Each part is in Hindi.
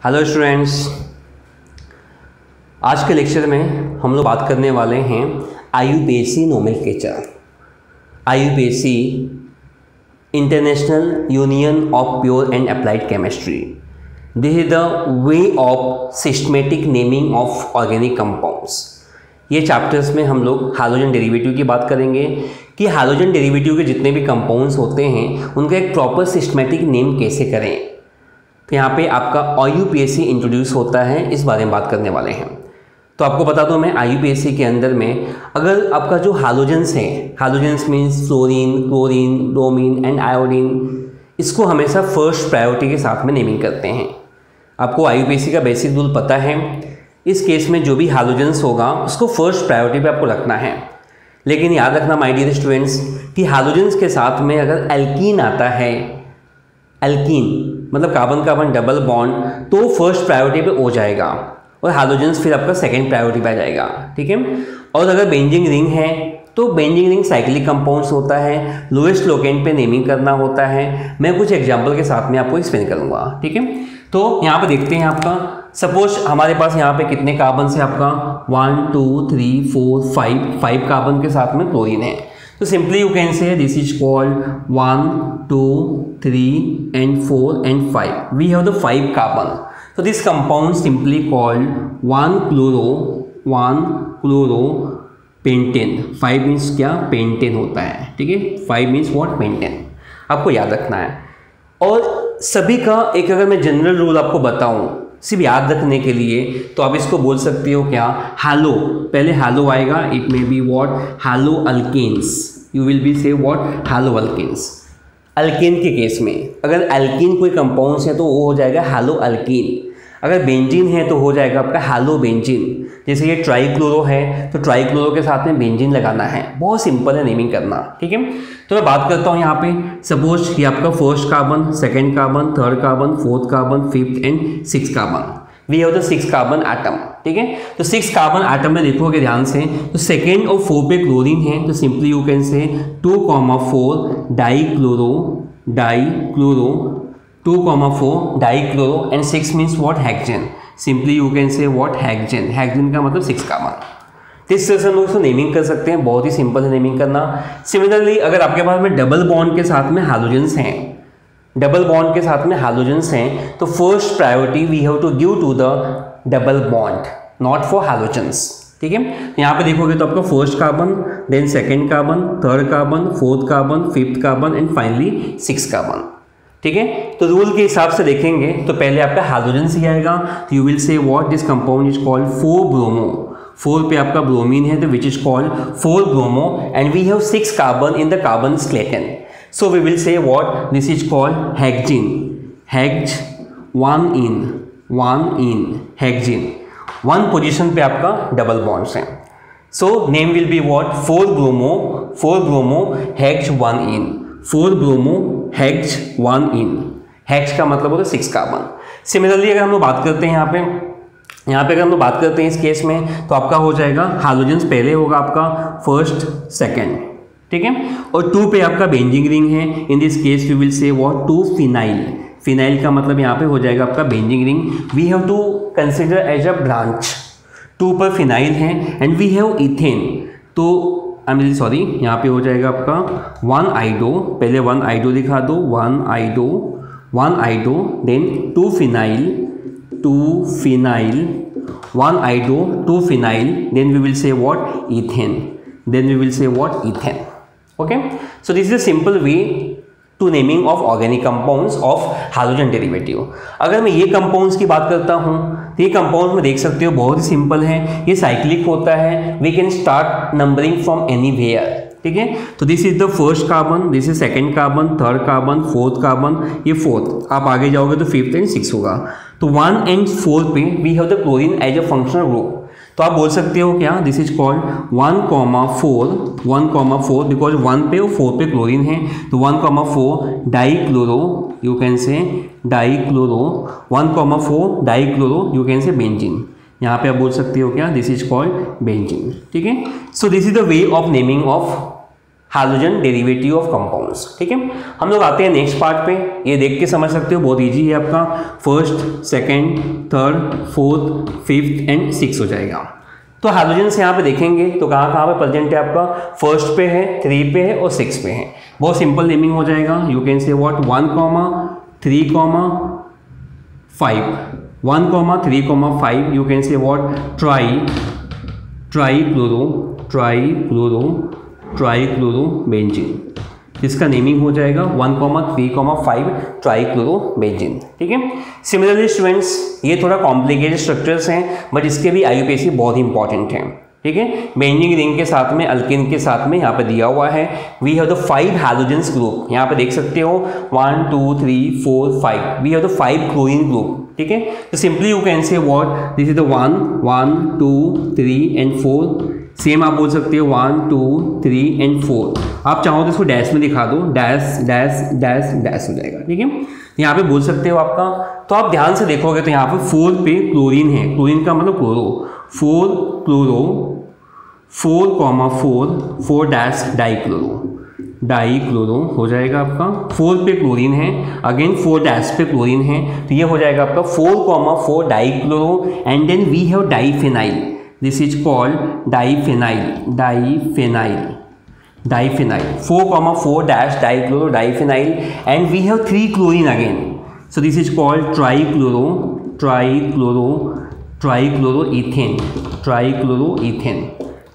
हेलो स्टूडेंट्स, आज के लेक्चर में हम लोग बात करने वाले हैं IUPAC nomenclature. IUPAC international union of pure and applied chemistry. This is the way of systematic naming of organic compounds. ये चैप्टर्स में हम लोग हाइड्रोजन डेरिवेटिव की बात करेंगे कि हाइड्रोजन डेरिवेटिव के जितने भी कंपाउंड्स होते हैं उनका एक प्रॉपर सिस्टमेटिक नेम कैसे करें। तो यहाँ पे आपका IUPAC इंट्रोड्यूस होता है, इस बारे में बात करने वाले हैं। तो आपको बता दूँ मैं IUPAC के अंदर में अगर आपका जो हाइड्रोजन्स हैं, hydrogens means fluorine, chlorine, bromine and iodine, इसको हमेशा फर्स्ट प्रायोरिटी के साथ में नेमिंग करते हैं। आपको IUPAC का बेसिक रूल पता है। इस केस में जो भी हाइड्रोजन्स होगा उसको फर्स्ट प्रायोरिटी पे आपको रखना है। लेकिन याद रखना माय डियर स्टूडेंट्स कि हाइड्रोजन्स के साथ में अगर एल्कीन आता है, एल्कीन मतलब कार्बन कार्बन डबल बॉन्ड, तो फर्स्ट प्रायोरिटी पे हो जाएगा और हाइड्रोजन्स फिर आपका सेकंड प्रायोरिटी पे आ जाएगा। ठीक है। और अगर बेंजीन रिंग है तो बेंजीन रिंग साइक्लिक कंपाउंड्स होता है, लोएस्ट लोकेंट पे नेमिंग करना होता है। मैं कुछ एग्जांपल के साथ में आपको एक्सप्लेन करूंगा। ठीक है। तो यहाँ पे देखते हैं आपका सपोज हमारे पास यहाँ पे कितने कार्बन से आपका 1 2 3 4 5 कार्बन के साथ में क्लोरीन है। तो सिंपली यू कैन से this is called 1 2 3 and 4 and 5. We have the 5 carbon. So this compound simply called 1 chloro pentane. 5 means क्या, पेंटेन होता है। ठीक है। 5 means what, पेंटेन। आपको याद रखना है। और सभी का एक अगर मैं जनरल रूल आपको बताऊं सिर्फ याद रखने के लिए, तो आप इसको बोल सकते हो क्या, हैलो। पहले हैलो आएगा, it may be what, hello alkanes. You will be say what, hello alkanes. Alkane के केस में अगर एल्कीन कोई कंपाउंड्स है तो वो हो जाएगा हैलो अल्कीन। अगर बेंजीन है तो हो जाएगा आपका हैलो बेंजीन। जैसे ये ट्राईक्लोरो है तो ट्राईक्लोरो के साथ में बेंजीन लगाना है। बहुत सिंपल है नेमिंग करना। ठीक है। तो मैं बात करता हूँ यहाँ पे सपोज ये आपका first carbon, second carbon, third carbon, fourth carbon, fifth and six carbon. We have the 6 carbon atom. ठीक है। तो 6 कार्बन एटम में देखोगे ध्यान से तो सेकेंड और 4 पे क्लोरीन है, तो सिंपली यू कैन से 2,4 dichloro 2,4 dichloro and 6 means what, hexane. Simply you can say what, hexane. Hexane का मतलब 6 कार्बन। इस तरह से हम लोग इसको नेमिंग कर सकते हैं। बहुत ही सिंपल है नेमिंग करना। सिमिलरली अगर आपके पास में डबल बॉन्ड के साथ में हाइड्रोजन्स हैं, डबल बॉन्ड के साथ में हाइड्रोजन्स हैं, तो first priority we have to give to the double bond, not for hydrogens. ठीक है। यहाँ पे देखोगे तो आपका first carbon, then second carbon, third carbon, fourth carbon, fifth carbon and finally 6 carbon. ठीक है। तो रूल के हिसाब से देखेंगे तो पहले आपका हाइड्रोजन्स ही आएगा, तो you will say what, this compound is called 4 bromo. 4 पे आपका ब्रोमीन है तो which is called 4 bromo and we have 6 carbon in the carbon skeleton. So we will say what, this is called hexene. Hex 1 in hexene। 1 position पे आपका डबल बॉन्ड्स हैं। So name will be what, 4 bromo hex 1 in। 4 bromo hex 1 in। hex का मतलब होता है 6 कार्बन। सिमिलरली अगर हम लोग बात करते हैं यहाँ पे अगर हम लोग बात करते हैं इस केस में तो आपका हो जाएगा हाइड्रोजन्स पहले होगा आपका फर्स्ट सेकेंड। ठीक है। और 2 पे आपका बेंजीन रिंग है। In this case we will say what, 2 phenyl. Phenyl का मतलब यहाँ पे हो जाएगा आपका benzene ring. We have to consider as a branch. 2 पर फिनाइल है एंड वी हैव इथेन। तो आई एम रियली सॉरी, यहाँ पे हो जाएगा आपका 1 आइडो। पहले 1 आइडो लिखा दो, 1 iodo, then 2 phenyl, 1 iodo, 2 phenyl, then we will say what, ethane. Then we will say what, ethane. Okay. So this is a simple way to naming of organic compounds of halogen derivative. अगर मैं ये compounds की बात करता हूँ तो ये compounds में देख सकते हो बहुत ही simple है। ये cyclic होता है। We can start numbering from anywhere. ठीक है। तो this is the first carbon, this is second carbon, third carbon, fourth carbon, ये फोर्थ। आप आगे जाओगे तो फिफ्थ एंड 6 होगा। तो 1 and 4 पे we have the chlorine as a functional group. तो आप बोल सकते हो क्या, दिस इज कॉल्ड 1,4 बिकॉज 1 पे और 4 पे क्लोरीन है, तो 1,4 डाईक्लोरो, यू कैन से डाईक्लोरो, 1,4 डाईक्लोरो, यू कैन से बेंजीन। यहाँ पे आप बोल सकते हो क्या, दिस इज कॉल्ड बेंजीन। ठीक है। So this is the way of naming of halogen derivative of compounds. ठीक है, हम लोग आते हैं नेक्स्ट पार्ट पे। ये देख के समझ सकते हो, बहुत इजी है आपका। First, second, third, fourth, fifth and six हो जाएगा। तो हैलोजन्स यहाँ पे देखेंगे तो कहाँ कहाँ पे प्रेजेंट है आपका, फर्स्ट पे है, 3 पे है और 6 पे है। बहुत सिंपल नेमिंग हो जाएगा। You can say what 1, 3, 5, 1, 3, 5 you can say what trichlorobenzene, जिसका नेमिंग हो जाएगा 1, 3, 5 ट्राइक्लोरोबेंजीन। ठीक है, सिमिलरली स्टूडेंट्स ये थोड़ा कॉम्प्लिकेटेड स्ट्रक्चर्स हैं बट इसके भी IUPAC बहुत इंपॉर्टेंट हैं। ठीक है, बेंजीन रिंग के साथ में, अल्किन के साथ में यहाँ पे दिया हुआ है we have the 5 halogens group. यहाँ पे देख सकते हो 1, 2, 3, 4, 5 we have the 5 chlorine group. ठीक है, तो simply you can say what this is the 1, 2, 3 and 4। Same आप बोल सकते हो 1, 2, 3 एंड 4। आप चाहो तो इसको डैश में दिखा दो, डैश डैश डैश डैश हो जाएगा। ठीक है, यहाँ पे बोल सकते हो आपका। तो आप ध्यान से देखोगे तो यहाँ पे 4 पे क्लोरीन है, क्लोरीन का मतलब क्लोरो, 4 क्लोरो, 4 डैश डाइक्लोरो हो जाएगा आपका। 4 पे क्लोरीन है, अगेन 4 डैश पे क्लोरीन है, तो ये हो जाएगा आपका 4, dichloro and then we have diphenyl. This is called diphenyl 4, dash dichloro diphenyl and we have 3 chlorine again, so this is called trichloroethane।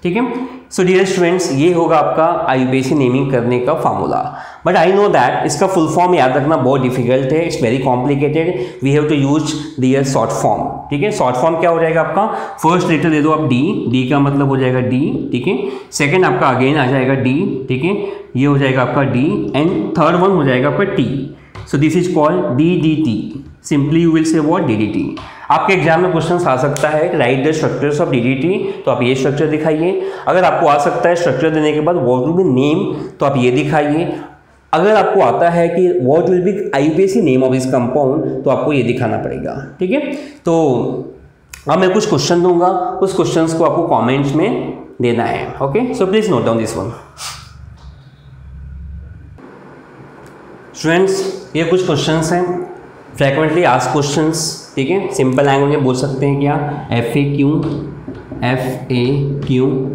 ठीक है, सो डियर स्टूडेंट्स ये होगा आपका IUPAC नेमिंग करने का formula. But I know that इसका फुल फॉर्म याद रखना बहुत डिफिकल्ट है, it's very complicated, we have to use their short form. ठीक है, शॉर्ट फॉर्म क्या हो जाएगा आपका, फर्स्ट लेटर दे दो आप डी का मतलब हो जाएगा डी। ठीक है, सेकंड आपका अगेन आ जाएगा डी। ठीक है, ये हो जाएगा आपका डी एंड थर्ड वन हो जाएगा आपका T. So this is called DDT, simply you will say what DDT। आपके एग्जाम में क्वेश्चन आ सकता है right the structures of DDT, तो आप ये स्ट्रक्चर दिखाइए। अगर आपको आ सकता है स्ट्रक्चर देने के बाद व्हाट विल बी नेम, तो आप ये दिखाइए। अगर आपको आता है कि what will be IUPAC name of this compound, तो आपको ये दिखाना पड़ेगा। ठीक है, तो अब मैं कुछ क्वेश्चन दूंगा, उस क्वेश्चंस को आपको कमेंट्स में देना है। Okay, so please note down this one. Students ये कुछ क्वेश्चंस हैं, फ्रिक्वेंटली आस्क्ड क्वेश्चंस। ठीक है, सिंपल लैंग्वेज में बोल सकते हैं क्या, FAQ।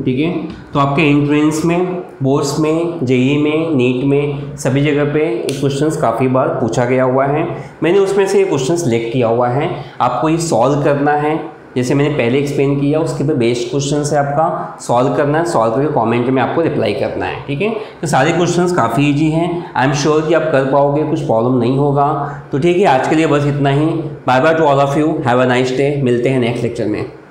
ठीक है, तो आपके एंट्रेंस में, बोर्ड्स में, JEE में, नीट में, सभी जगह पे ये क्वेश्चंस काफ़ी बार पूछा गया हुआ है। मैंने उसमें से ये क्वेश्चन सिलेक्ट किया हुआ है, आपको ये सॉल्व करना है। जैसे मैंने पहले एक्सप्लेन किया, उसके पे बेस्ड क्वेश्चन है, आपका सॉल्व करना है, सॉल्व करके कमेंट में आपको रिप्लाई करना है। ठीक है, तो सारे क्वेश्चंस काफ़ी इजी हैं, आई एम श्योर कि आप कर पाओगे, कुछ प्रॉब्लम नहीं होगा। तो ठीक है, आज के लिए बस इतना ही। Bye bye to all of you, have a nice day, मिलते हैं नेक्स्ट लेक्चर में।